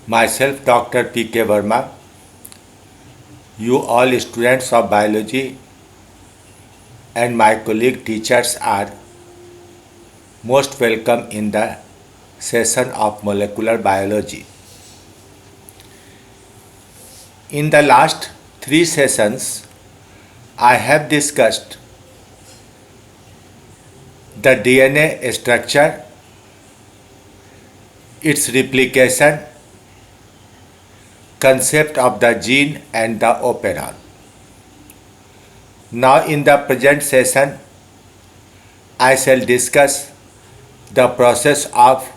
Myself, Dr. P.K. Verma, you all students of biology and my colleague teachers are most welcome in the session of molecular biology. In the last three sessions, I have discussed the DNA structure, its replication, concept of the gene and the operon. Now in the present session, I shall discuss the process of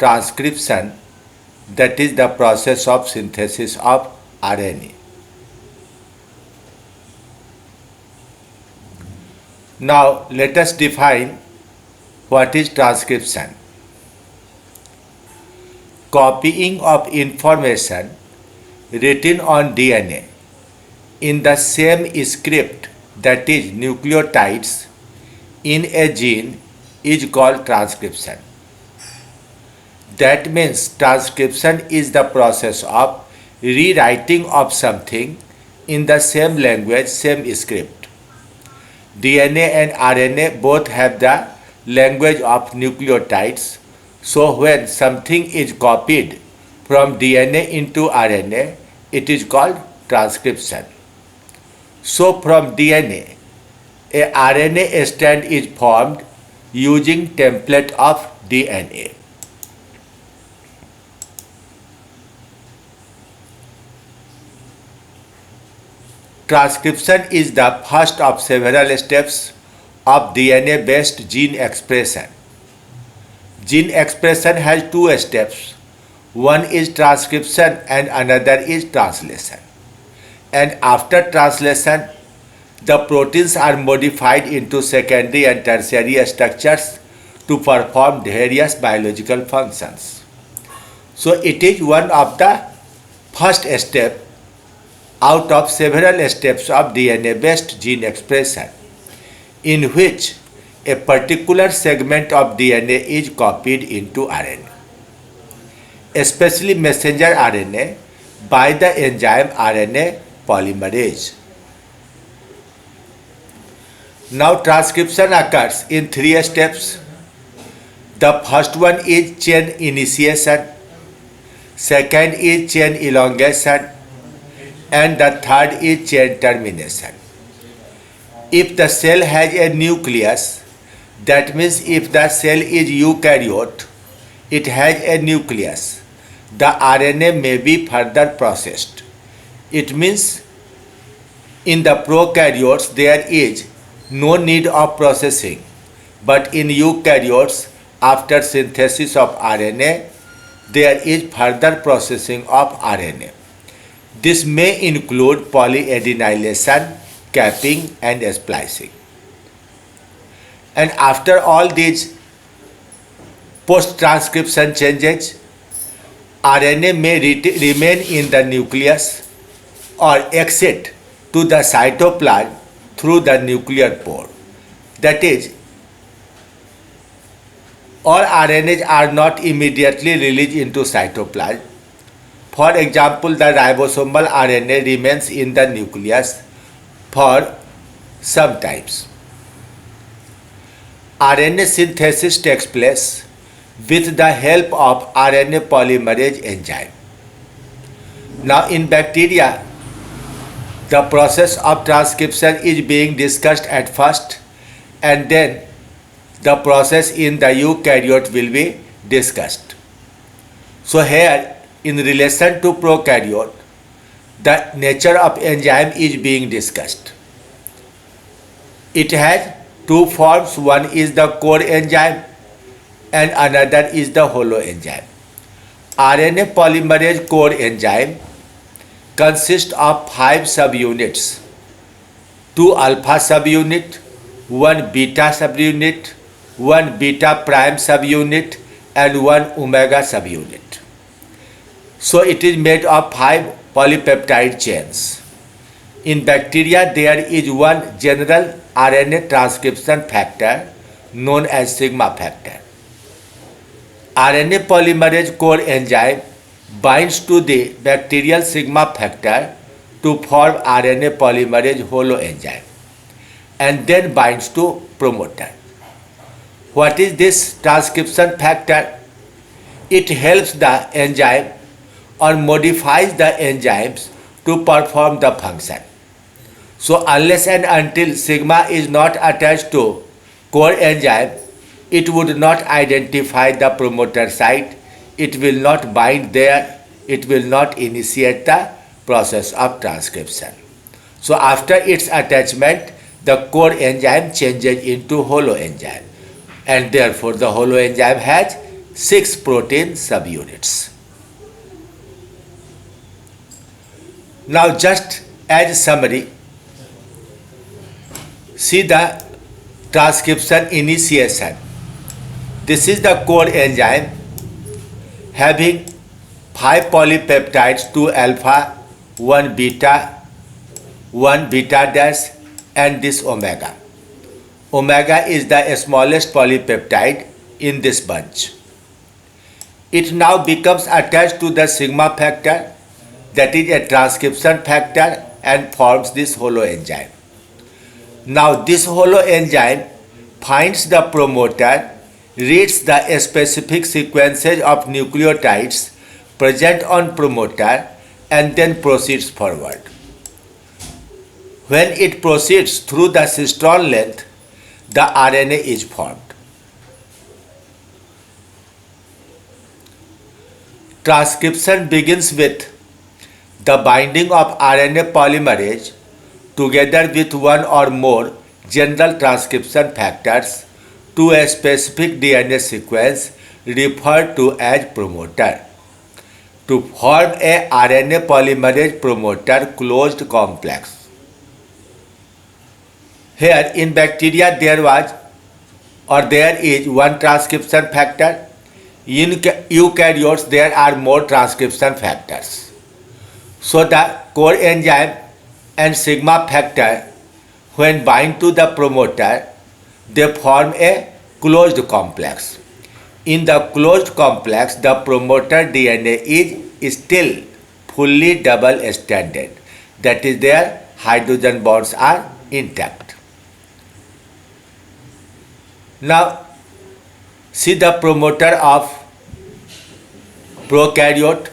transcription, that is the process of synthesis of RNA. Now let us define what is transcription. Copying of information written on DNA in the same script, that is nucleotides, in a gene is called transcription. That means transcription is the process of rewriting of something in the same language, same script. DNA and RNA both have the language of nucleotides, so when something is copied from DNA into RNA, it is called transcription. So from DNA, a RNA strand is formed using template of DNA. Transcription is the first of several steps of DNA-based gene expression. Gene expression has two steps. One is transcription and another is translation. And after translation, the proteins are modified into secondary and tertiary structures to perform various biological functions. So it is one of the first step out of several steps of DNA-based gene expression, in which a particular segment of DNA is copied into RNA, especially messenger RNA, by the enzyme RNA polymerase. Now transcription occurs in three steps. The first one is chain initiation, second is chain elongation, and the third is chain termination. If the cell has a nucleus, that means if the cell is eukaryote, it has a nucleus, the RNA may be further processed. It means in the prokaryotes there is no need of processing, but in eukaryotes, after synthesis of RNA, there is further processing of RNA. This may include polyadenylation, capping and splicing. And after all these post-transcription changes, RNA may remain in the nucleus or exit to the cytoplasm through the nuclear pore. That is, all RNAs are not immediately released into cytoplasm. For example, the ribosomal RNA remains in the nucleus for some times. RNA synthesis takes place with the help of RNA polymerase enzyme. Now in bacteria, the process of transcription is being discussed at first, and then the process in the eukaryote will be discussed. So here, in relation to prokaryote, the nature of enzyme is being discussed. It has two forms. One is the core enzyme and another is the holoenzyme. RNA polymerase core enzyme consists of 5 subunits: 2 alpha subunit, 1 beta subunit, 1 beta prime subunit, and 1 omega subunit. So it is made of 5 polypeptide chains. In bacteria, there is one general RNA transcription factor known as sigma factor. RNA polymerase core enzyme binds to the bacterial sigma factor to form RNA polymerase holoenzyme and then binds to promoter. What is this transcription factor? It helps the enzyme or modifies the enzymes to perform the function. So unless and until sigma is not attached to core enzyme, it would not identify the promoter site, it will not bind there, it will not initiate the process of transcription. So after its attachment, the core enzyme changes into holoenzyme, and therefore the holoenzyme has 6 protein subunits. Now just as summary, see the transcription initiation. This is the core enzyme having 5 polypeptides, 2 alpha, 1 beta, 1 beta dash, and this omega. Omega is the smallest polypeptide in this bunch. It now becomes attached to the sigma factor, that is a transcription factor, and forms this holoenzyme. Now this holoenzyme finds the promoter, reads the specific sequences of nucleotides present on promoter, and then proceeds forward. When it proceeds through the cistron length, the RNA is formed. Transcription begins with the binding of RNA polymerase together with one or more general transcription factors to a specific DNA sequence referred to as promoter to form a RNA polymerase promoter closed complex. Here in bacteria there is one transcription factor. In eukaryotes there are more transcription factors. So the core enzyme and sigma factor, when bind to the promoter, they form a closed complex. In the closed complex, the promoter DNA is still fully double stranded. That is, their hydrogen bonds are intact. Now see the promoter of prokaryote.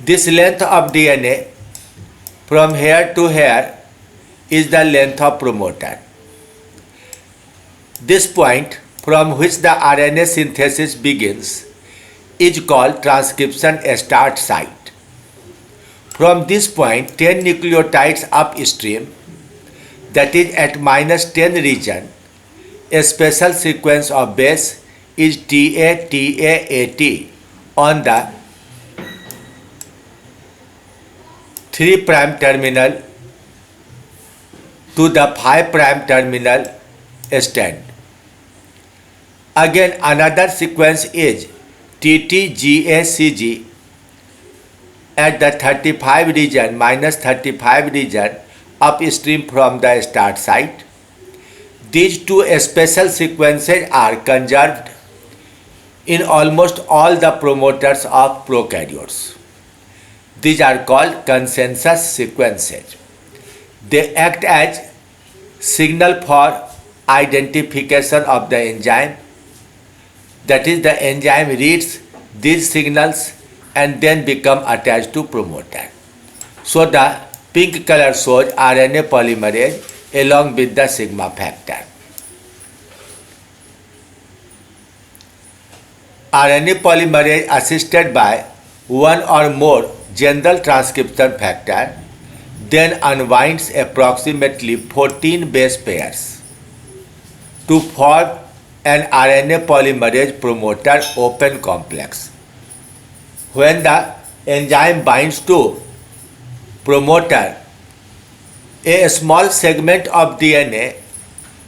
This length of DNA from here to here is the length of promoter. This point from which the RNA synthesis begins is called transcription start site. From this point, 10 nucleotides upstream, that is at -10 region, a special sequence of base is TA-TA-AT on the 3' terminal to the 5' terminal strand. Again another sequence is TT-GA-CG at the 35 region, -35 region upstream from the start site. These two special sequences are conserved in almost all the promoters of prokaryotes. These are called consensus sequences. They act as signal for identification of the enzyme. That is, the enzyme reads these signals and then become attached to promoter. So the pink color shows RNA polymerase along with the sigma factor. RNA polymerase assisted by one or more general transcription factor then unwinds approximately 14 base pairs to form an RNA polymerase promoter open complex. When the enzyme binds to promoter, a small segment of DNA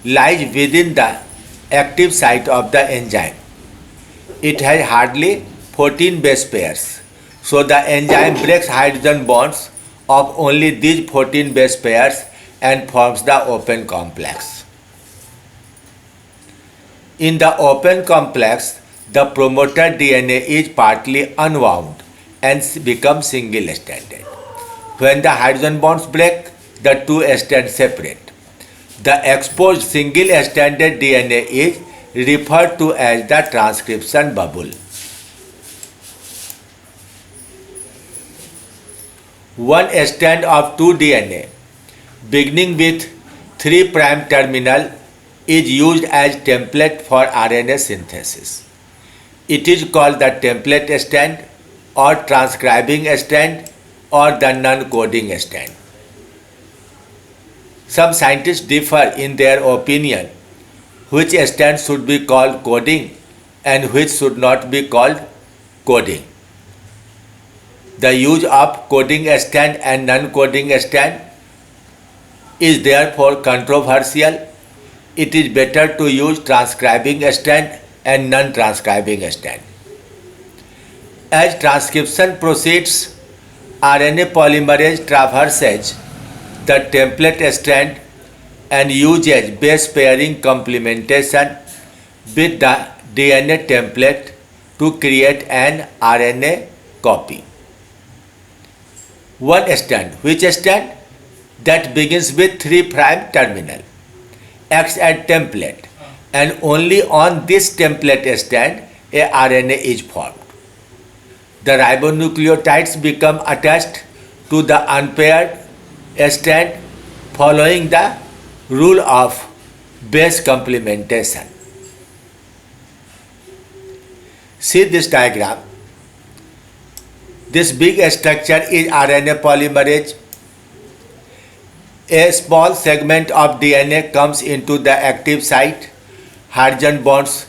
lies within the active site of the enzyme. It has hardly 14 base pairs. So the enzyme breaks hydrogen bonds of only these 14 base pairs and forms the open complex. In the open complex, the promoter DNA is partly unwound and becomes single-stranded. When the hydrogen bonds break, the two strands separate. The exposed single-stranded DNA is referred to as the transcription bubble. One strand of two DNA beginning with 3' terminal is used as template for RNA synthesis. It is called the template strand or transcribing strand or the non-coding strand. Some scientists differ in their opinion which strand should be called coding and which should not be called coding. The use of coding strand and non-coding strand is therefore controversial. It is better to use transcribing strand and non-transcribing strand. As transcription proceeds, RNA polymerase traverses the template strand and uses base pairing complementation with the DNA template to create an RNA copy. One strand, which strand? That begins with 3' terminal, acts as template, and only on this template strand a RNA is formed. The ribonucleotides become attached to the unpaired strand following the rule of base complementation. See this diagram. This big structure is RNA polymerase. A small segment of DNA comes into the active site, hydrogen bonds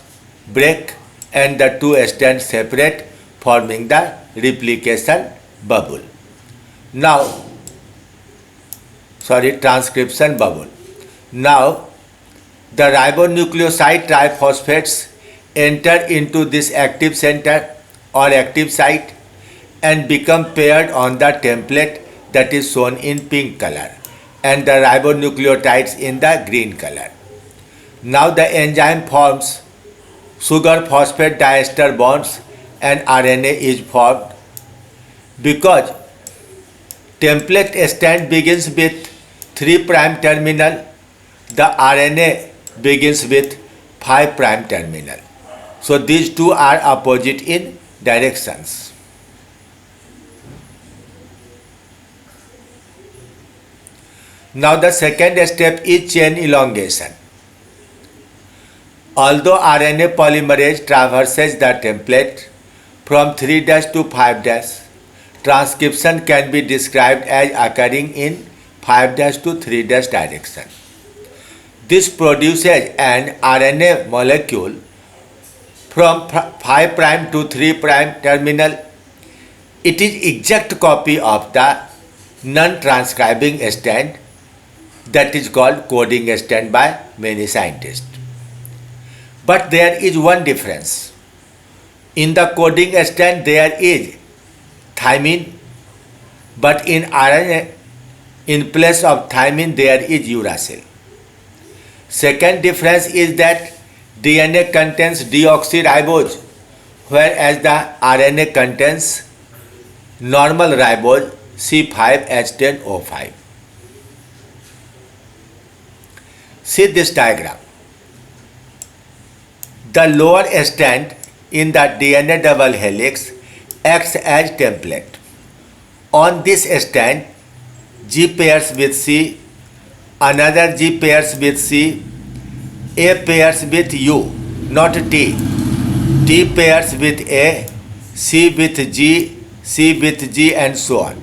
break and the two strands separate, forming the replication bubble. Transcription bubble. Now, the ribonucleoside triphosphates enter into this active center or active site and become paired on the template that is shown in pink color and the ribonucleotides in the green color. Now the enzyme forms sugar phosphate diester bonds and RNA is formed. Because template strand begins with 3' terminal, the RNA begins with 5' terminal. So these two are opposite in directions. Now the second step is chain elongation. Although RNA polymerase traverses the template from 3' to 5', transcription can be described as occurring in 5' to 3' direction. This produces an RNA molecule from 5' to 3' terminal. It is exact copy of the non-transcribing strand that is called coding strand by many scientists. But there is one difference. In the coding strand there is thymine, but in RNA, in place of thymine there is uracil. Second difference is that DNA contains deoxyribose, whereas the RNA contains normal ribose C5H10O5. See this diagram. The lower strand in the DNA double helix acts as template. On this strand, G pairs with C, another G pairs with C, A pairs with U, not T, T pairs with A, C with G, C with G, and so on.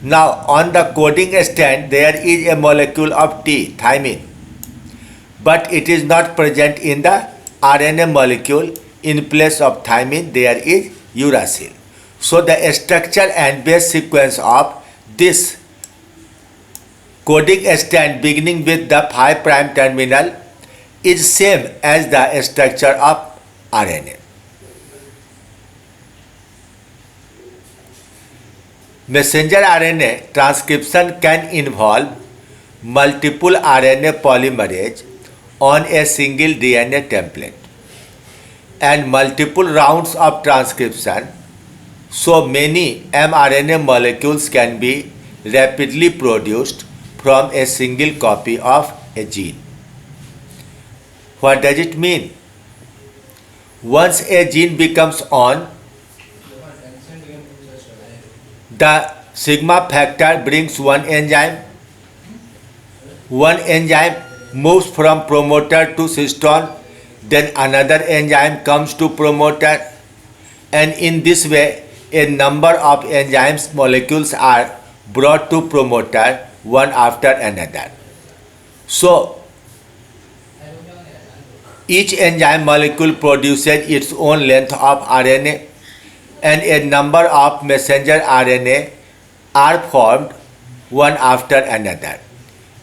Now on the coding strand there is a molecule of T, thymine, but it is not present in the RNA molecule. In place of thymine there is uracil. So the structure and base sequence of this coding strand beginning with the 5' terminal is same as the structure of RNA. Messenger RNA transcription can involve multiple RNA polymerase on a single DNA template. and multiple rounds of transcription, so many mRNA molecules can be rapidly produced from a single copy of a gene. What does it mean? Once a gene becomes on, the sigma factor brings one enzyme. One enzyme moves from promoter to cystone, then another enzyme comes to promoter, and in this way a number of enzymes molecules are brought to promoter one after another. So each enzyme molecule produces its own length of RNA, and a number of messenger RNA are formed one after another.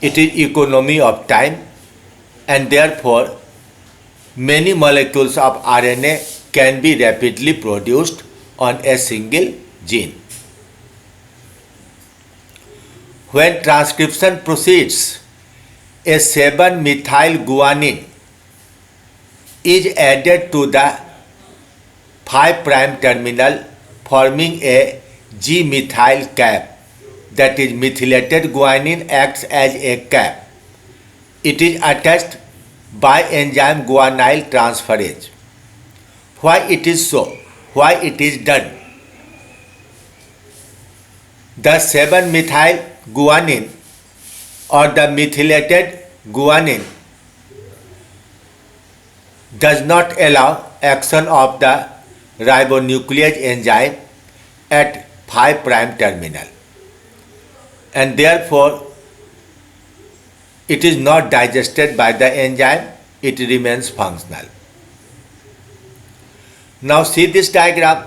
It is economy of time, and therefore many molecules of RNA can be rapidly produced on a single gene. When transcription proceeds, a 7-methyl-guanine is added to the 5' terminal, forming a G-methyl cap. That is, methylated guanine acts as a cap. It is attached by enzyme guanyl transferase. Why it is so? Why it is done? The 7-methyl-guanine or the methylated guanine does not allow action of the ribonuclease enzyme at 5' terminal, and therefore it is not digested by the enzyme, it remains functional. Now see this diagram.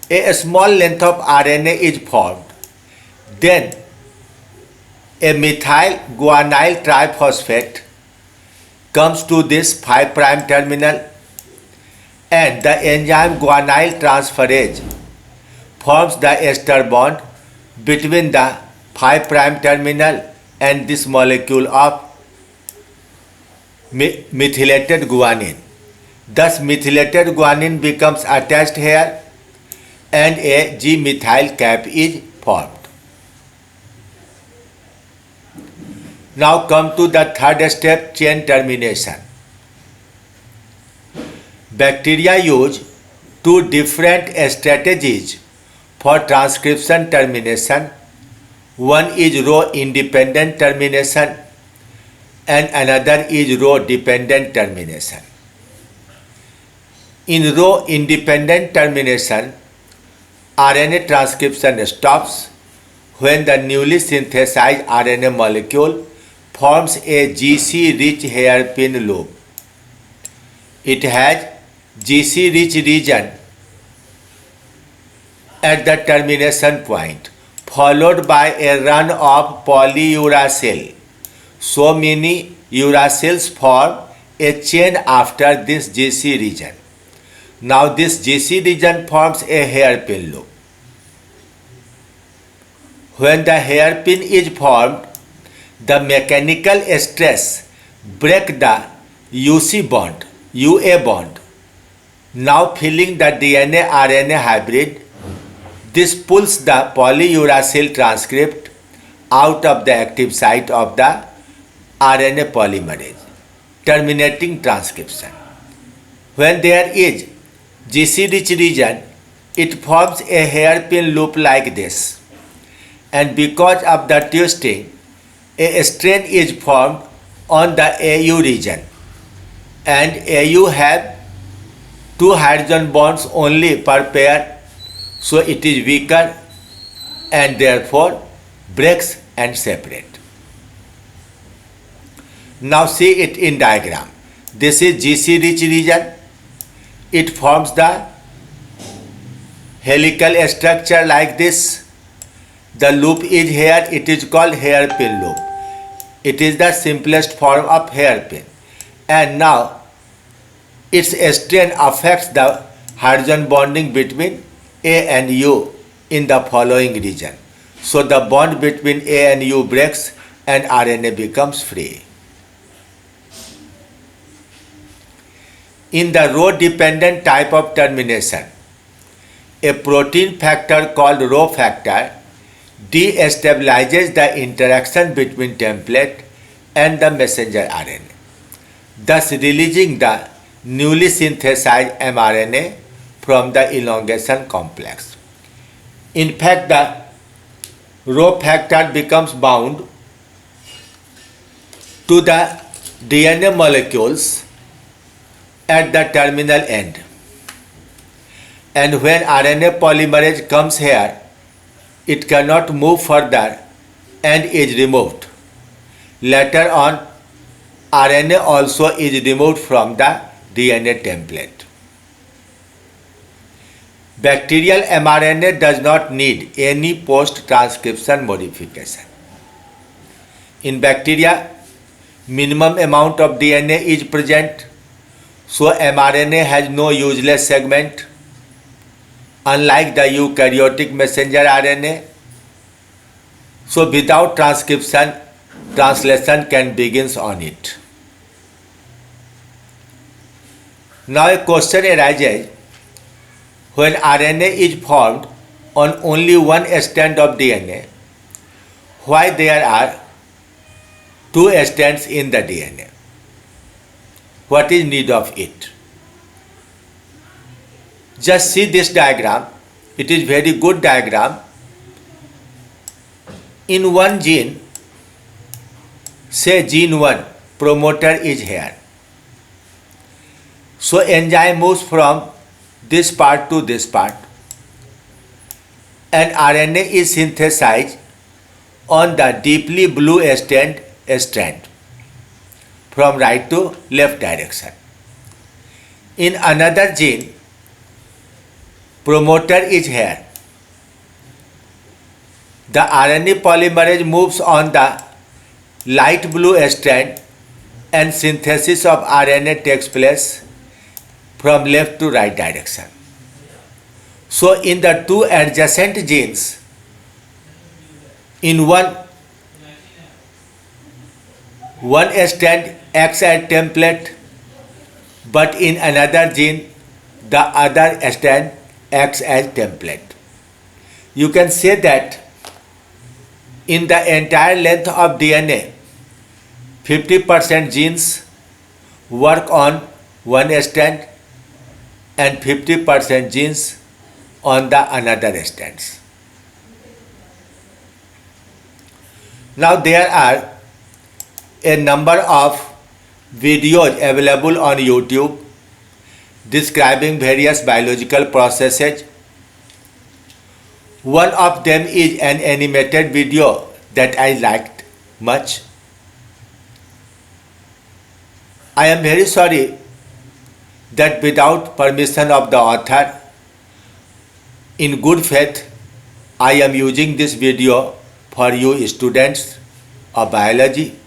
A small length of RNA is formed. Then a methyl guanyl triphosphate comes to this 5' terminal, and the enzyme guanyl transferase forms the ester bond between the 5' terminal and this molecule of methylated guanine. Thus methylated guanine becomes attached here and a G-methyl cap is formed. Now come to the third step, chain termination. Bacteria use two different strategies for transcription termination. One is row independent termination and another is row dependent termination. In row independent termination, RNA transcription stops when the newly synthesized RNA molecule forms a GC-rich hairpin loop. It has GC-rich region at the termination point, followed by a run of polyuracil. So many uracils form a chain after this GC region. Now this GC region forms a hairpin loop. When the hairpin is formed, the mechanical stress breaks the UC bond, UA bond, now filling the DNA-RNA hybrid. This pulls the polyuracil transcript out of the active site of the RNA polymerase, terminating transcription. When there is GC-rich region, it forms a hairpin loop like this, and because of the twisting, a strain is formed on the AU region, and AU have two hydrogen bonds only per pair, so it is weaker and therefore breaks and separate. Now see it in diagram. This is GC-rich region. It forms the helical structure like this. The loop is here, it is called hairpin loop. It is the simplest form of hairpin. And now its strain affects the hydrogen bonding between A and U in the following region. So the bond between A and U breaks and RNA becomes free. In the rho-dependent type of termination, a protein factor called rho factor destabilizes the interaction between template and the messenger RNA, thus releasing the newly synthesized mRNA from the elongation complex. In fact, the rho factor becomes bound to the DNA molecules at the terminal end. And when RNA polymerase comes here, it cannot move further and is removed. Later on, RNA also is removed from the DNA template. Bacterial mRNA does not need any post-transcription modification. In bacteria, minimum amount of DNA is present, so mRNA has no useless segment. Unlike the eukaryotic messenger RNA, so without transcription, translation can begin on it. Now a question arises, when RNA is formed on only one strand of DNA, why there are two strands in the DNA? What is need of it? Just see this diagram. It is very good diagram. In one gene, say gene 1, promoter is here. So enzyme moves from this part to this part, and RNA is synthesized on the deeply blue strand from right to left direction. In another gene, promoter is here. The RNA polymerase moves on the light blue strand and synthesis of RNA takes place from left to right direction. So in the two adjacent genes, in one strand acts as template, but in another gene, the other strand acts as template. You can say that in the entire length of DNA, 50% genes work on one strand and 50% genes on the another strands. Now there are a number of videos available on YouTube describing various biological processes. One of them is an animated video that I liked much. I am very sorry that without permission of the author, in good faith, I am using this video for you students of biology.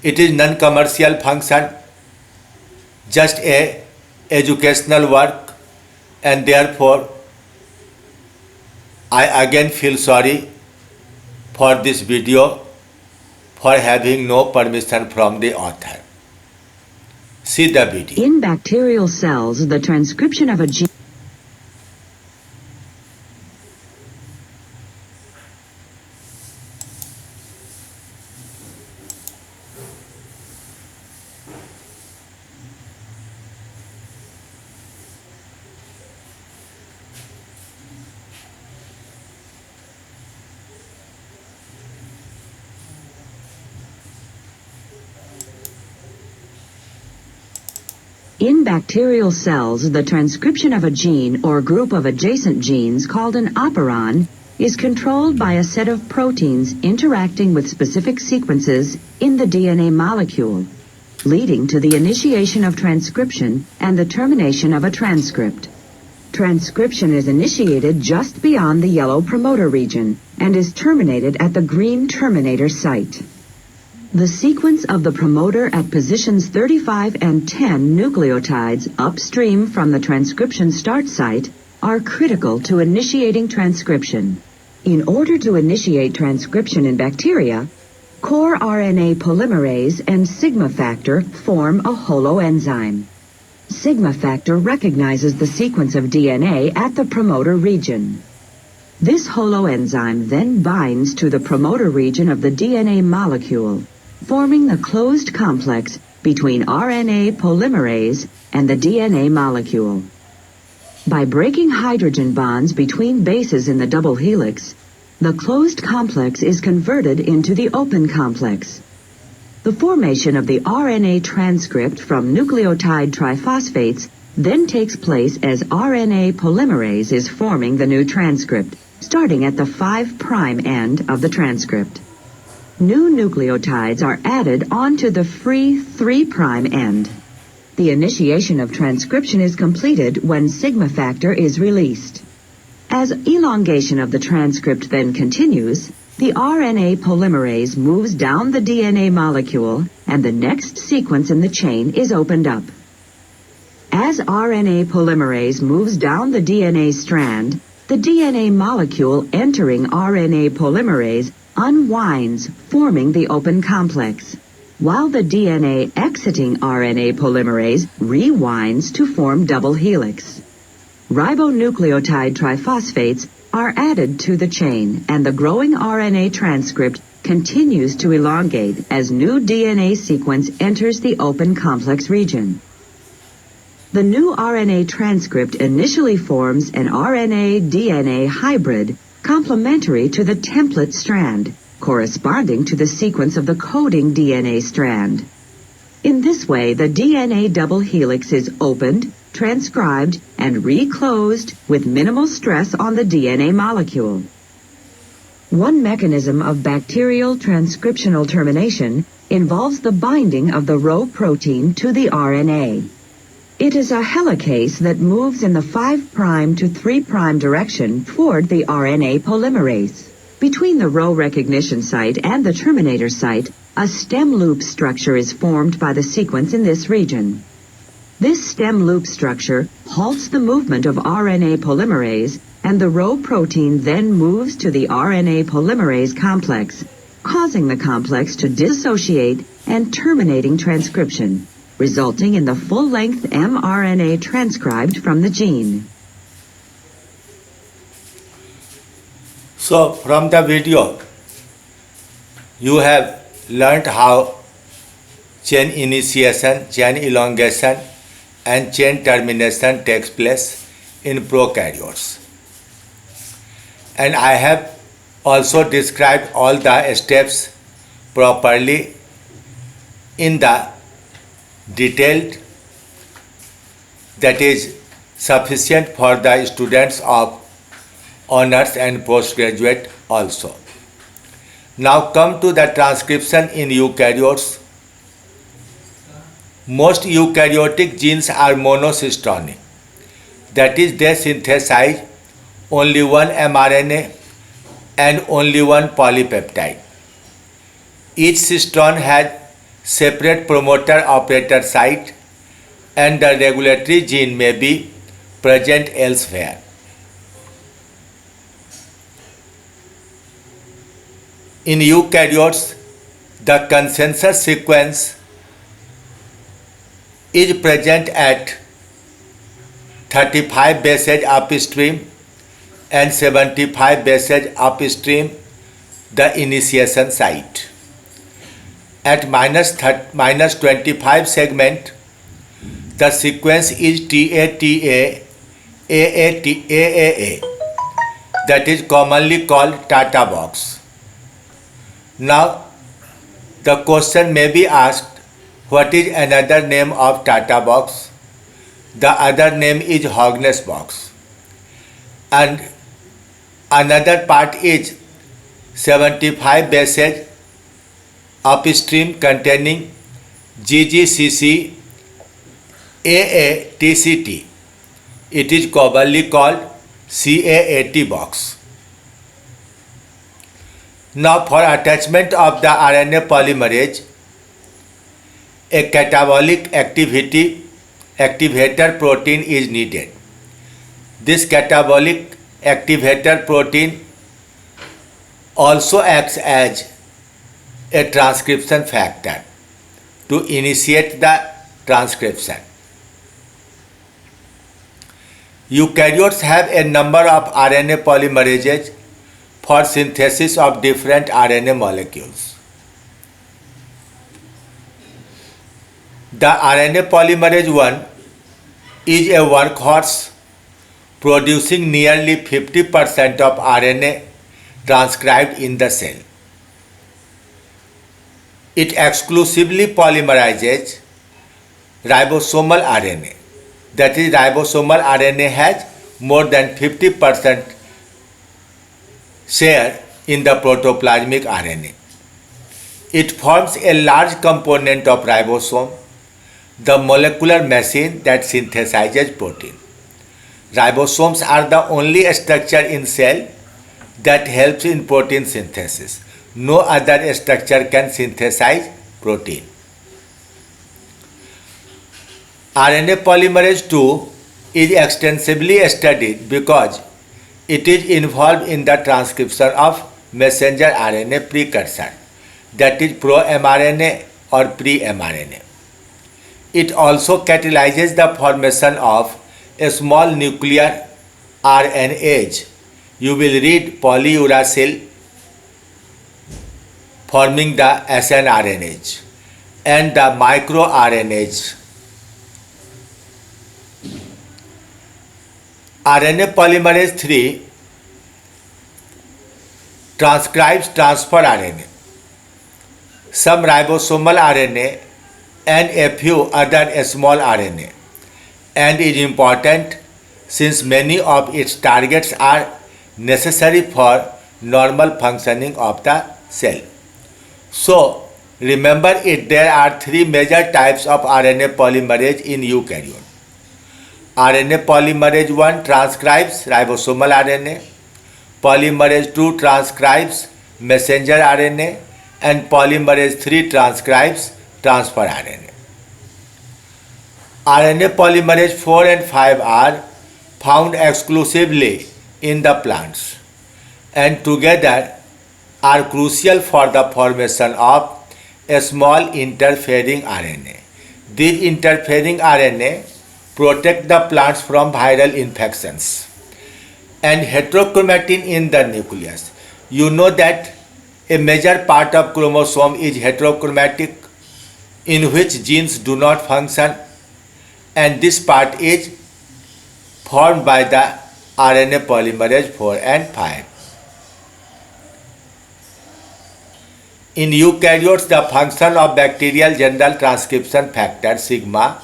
It is non-commercial function, just a educational work, and therefore I again feel sorry for this video for having no permission from the author. See the video. In bacterial cells, the transcription of a gene In bacterial cells, the transcription of a gene or group of adjacent genes called an operon is controlled by a set of proteins interacting with specific sequences in the DNA molecule, leading to the initiation of transcription and the termination of a transcript. Transcription is initiated just beyond the yellow promoter region and is terminated at the green terminator site. The sequence of the promoter at positions 35 and 10 nucleotides upstream from the transcription start site are critical to initiating transcription. In order to initiate transcription in bacteria, core RNA polymerase and sigma factor form a holoenzyme. Sigma factor recognizes the sequence of DNA at the promoter region. This holoenzyme then binds to the promoter region of the DNA molecule, forming the closed complex between RNA polymerase and the DNA molecule. By breaking hydrogen bonds between bases in the double helix, the closed complex is converted into the open complex. The formation of the RNA transcript from nucleotide triphosphates then takes place as RNA polymerase is forming the new transcript, starting at the 5' end of the transcript. New nucleotides are added onto the free 3' end. The initiation of transcription is completed when sigma factor is released. As elongation of the transcript then continues, the RNA polymerase moves down the DNA molecule and the next sequence in the chain is opened up. As RNA polymerase moves down the DNA strand, the DNA molecule entering RNA polymerase unwinds, forming the open complex, while the DNA exiting RNA polymerase rewinds to form double helix. Ribonucleotide triphosphates are added to the chain, and the growing RNA transcript continues to elongate as new DNA sequence enters the open complex region. The new RNA transcript initially forms an RNA-DNA hybrid complementary to the template strand, corresponding to the sequence of the coding DNA strand. In this way, the DNA double helix is opened, transcribed, and reclosed with minimal stress on the DNA molecule. One mechanism of bacterial transcriptional termination involves the binding of the Rho protein to the RNA. It is a helicase that moves in the 5' to 3' direction toward the RNA polymerase. Between the Rho recognition site and the terminator site, a stem loop structure is formed by the sequence in this region. This stem loop structure halts the movement of RNA polymerase, and the Rho protein then moves to the RNA polymerase complex, causing the complex to dissociate and terminating transcription, resulting in the full-length mRNA transcribed from the gene. So from the video, you have learned how chain initiation, chain elongation, and chain termination takes place in prokaryotes. And I have also described all the steps properly in the detailed that is sufficient for the students of honors and postgraduate also. Now come to the transcription in eukaryotes. Most eukaryotic genes are monocystonic, that is they synthesize only one mRNA and only one polypeptide. Each cystone has separate promoter operator site and the regulatory gene may be present elsewhere. In eukaryotes, the consensus sequence is present at 35 bases upstream and 75 bases upstream the initiation site. At minus 25 segment, the sequence is TATA, AAA, that is commonly called Tata box. Now, the question may be asked, what is another name of Tata box? The other name is Hogness box. And another part is 75 bases upstream containing GGCC AATCT. It is commonly called CAAT box. Now for attachment of the RNA polymerase, a catabolic activator protein is needed. This catabolic activator protein also acts as a transcription factor to initiate the transcription. Eukaryotes have a number of RNA polymerases for synthesis of different RNA molecules. The RNA polymerase 1 is a workhorse producing nearly 50% of RNA transcribed in the cell. It exclusively polymerizes ribosomal RNA. That is, ribosomal RNA has more than 50% share in the protoplasmic RNA. It forms a large component of ribosome, the molecular machine that synthesizes protein. Ribosomes are the only structure in cell that helps in protein synthesis. No other structure can synthesize protein. RNA polymerase II is extensively studied because it is involved in the transcription of messenger RNA precursor, that is pro-mRNA or pre-mRNA. It also catalyzes the formation of a small nuclear RNAs. You will read polyuracil forming the snRNAs and the microRNAs. RNA polymerase III transcribes transfer RNA, some ribosomal RNA and a few other small RNA, and is important since many of its targets are necessary for normal functioning of the cell. So, remember there are three major types of RNA polymerase in eukaryote. RNA polymerase I transcribes ribosomal RNA, polymerase II transcribes messenger RNA, and polymerase III transcribes transfer RNA. RNA polymerase 4 and 5 are found exclusively in the plants and together are crucial for the formation of a small interfering RNA. These interfering RNA protect the plants from viral infections. And heterochromatin in the nucleus. You know that a major part of chromosome is heterochromatic, in which genes do not function, and this part is formed by the RNA polymerase 4 and 5. In eukaryotes, the function of bacterial general transcription factor sigma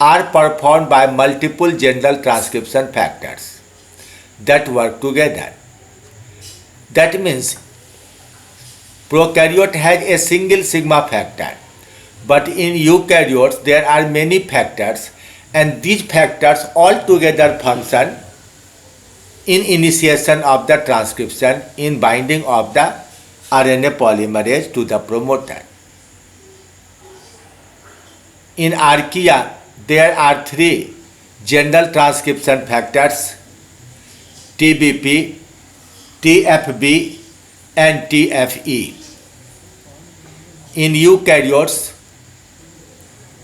are performed by multiple general transcription factors that work together. That means prokaryote has a single sigma factor, but in eukaryotes there are many factors, and these factors all together function in initiation of the transcription, in binding of the RNA polymerase to the promoter. In archaea, there are three general transcription factors: TBP, TFB, and TFE. In eukaryotes,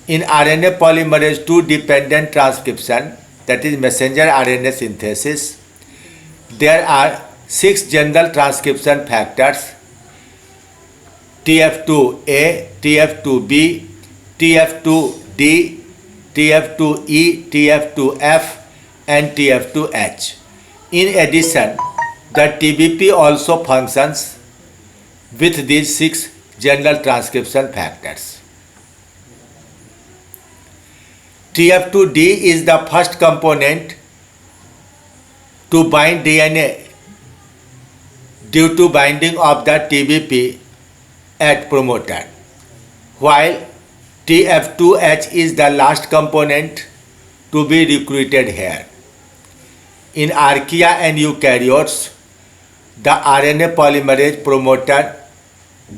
in RNA polymerase II dependent transcription, that is messenger RNA synthesis, there are 6 general transcription factors: TF2A, TF2B, TF2D, TF2E, TF2F, and TF2H. In addition, the TBP also functions with these 6 general transcription factors. TF2D is the first component to bind DNA due to binding of the TBP at promoter, while TF2H is the last component to be recruited here. In archaea and eukaryotes, the RNA polymerase promoter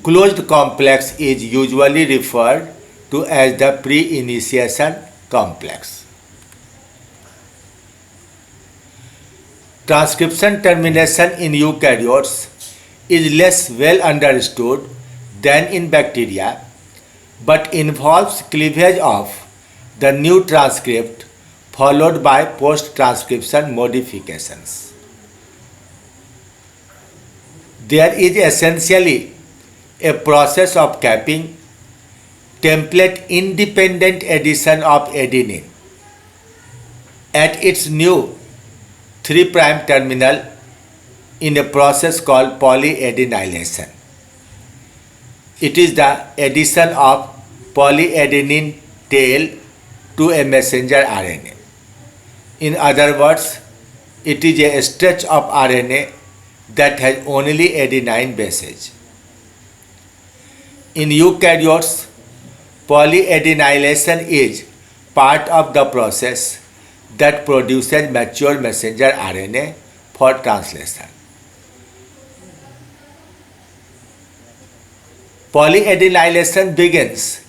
closed complex is usually referred to as the pre-initiation complex. Transcription termination in eukaryotes is less well understood than in bacteria, but involves cleavage of the new transcript followed by post-transcription modifications. There is essentially a process of capping, template independent addition of adenine at its new 3' terminal in a process called polyadenylation. It is the addition of polyadenine tail to a messenger RNA. In other words, it is a stretch of RNA that has only adenine bases. In eukaryotes, polyadenylation is part of the process that produces mature messenger RNA for translation. Polyadenylation begins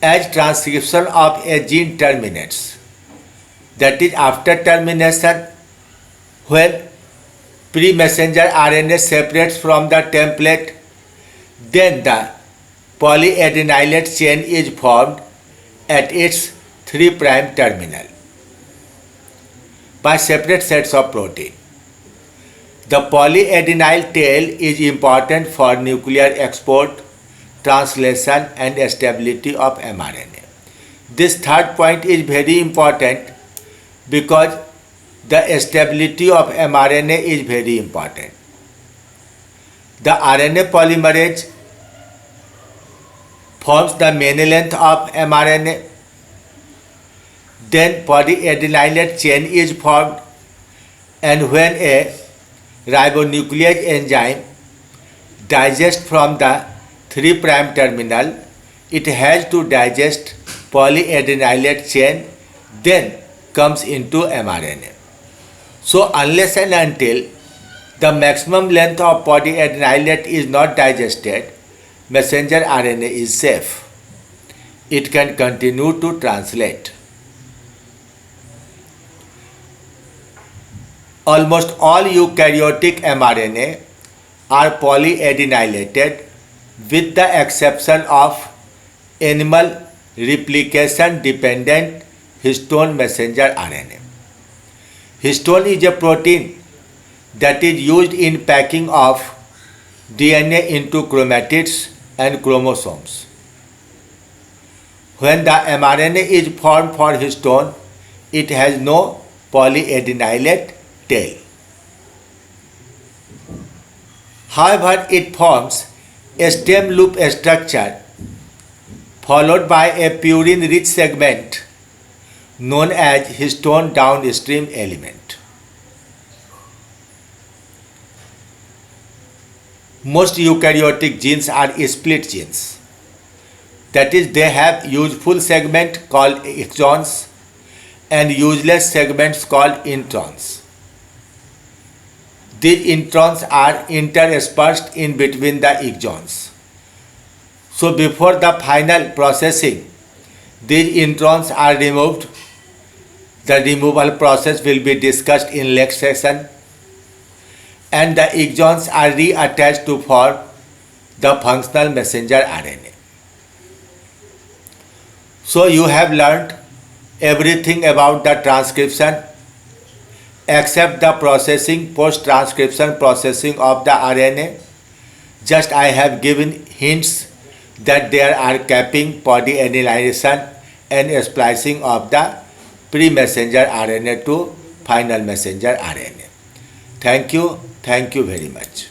as transcription of a gene terminates. That is, after termination, when pre-messenger RNA separates from the template, then the polyadenylate chain is formed at its 3' terminal by separate sets of protein. The polyadenyl tail is important for nuclear export, translation and stability of mRNA. This third point is very important because the stability of mRNA is very important. The RNA polymerase forms the main length of mRNA. Then polyadenylate chain is formed, and when a ribonuclease enzyme digests from the 3' terminal, it has to digest polyadenylate chain, then comes into mRNA. So unless and until the maximum length of polyadenylate is not digested, messenger RNA is safe. It can continue to translate. Almost all eukaryotic mRNA are polyadenylated with the exception of animal replication dependent histone messenger RNA. Histone is a protein that is used in packing of DNA into chromatids and chromosomes. When the mRNA is formed for histone, it has no polyadenylate tail. However, it forms a stem loop structure followed by a purine-rich segment known as histone downstream element. Most eukaryotic genes are split genes. That is, they have useful segment called exons and useless segments called introns. These introns are interspersed in between the exons. So before the final processing, these introns are removed. The removal process will be discussed in next session. And the exons are reattached to form the functional messenger RNA. So you have learned everything about the transcription except the processing, post-transcription processing of the RNA. Just I have given hints that there are capping, polyadenylation and splicing of the pre-messenger RNA to final messenger RNA. Thank you very much.